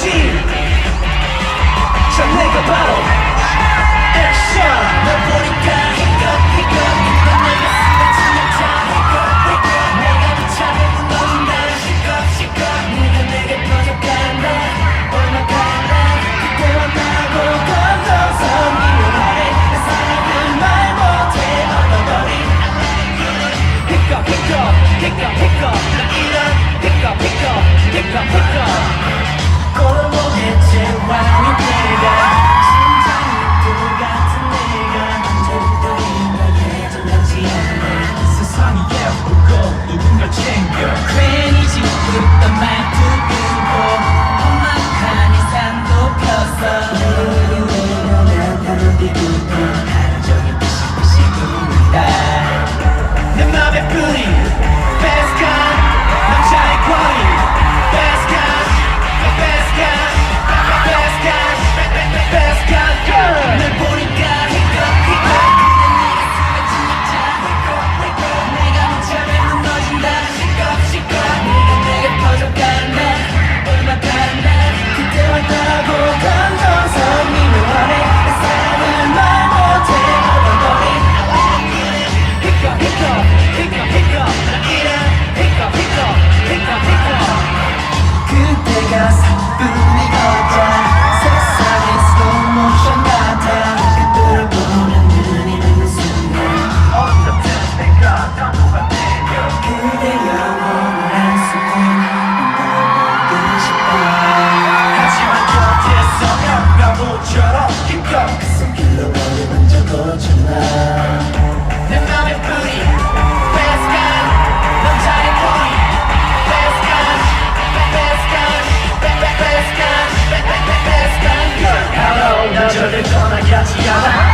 거지. 자 내가 바로 액션. 널 보니까 히껏 넌 내가 쓰러지는 자 히껏 내가 미쳐도 무너진다. 시컷 네가 내게 퍼져간다. 얼마간다. 그때와 나고 검정선 미워하네. 내 사랑은 말 못해 얻어버린 히껏 나 이런 히껏 꼴보게 제왕이 내가 심장이 똑같은 내가 언제부터 이렇게 정답지 않네. 세상이 예쁘고 누군가 챙겨 괜히 짓궂던 말도 끊고 험악한 일상도 폈어. 내가 나타난 뒤부터 하루 종일 피식피식 웃는다. 내 맘에 뿌린 Best kind 남자의 권위 Best kind girl. 널 보니까 히껏 내가 숨에 침묵자 내가 미쳐면 무너진다. 시컷 네가 내게 퍼져간다. 얼마간다. 그때와 나고 감정선 미묘하네. 내 사랑은 말 못해 얻어버린 히껏 나 이런 히껏 그때가 사뿐히 걷자. 세상의 slow motion 같아. 그들을 보면 눈이 부는 순간 어떻든 내가 당분간 내려 그대 영원한 순간 보고 싶어. 하지만 곁에서 영가모처럼 힘껏 그 손길로 머리 만져보잖아. 내 맘에 뿌린 Best kind 남자의 권위 Best kind girl. 난 절대 떠나게 하지 않아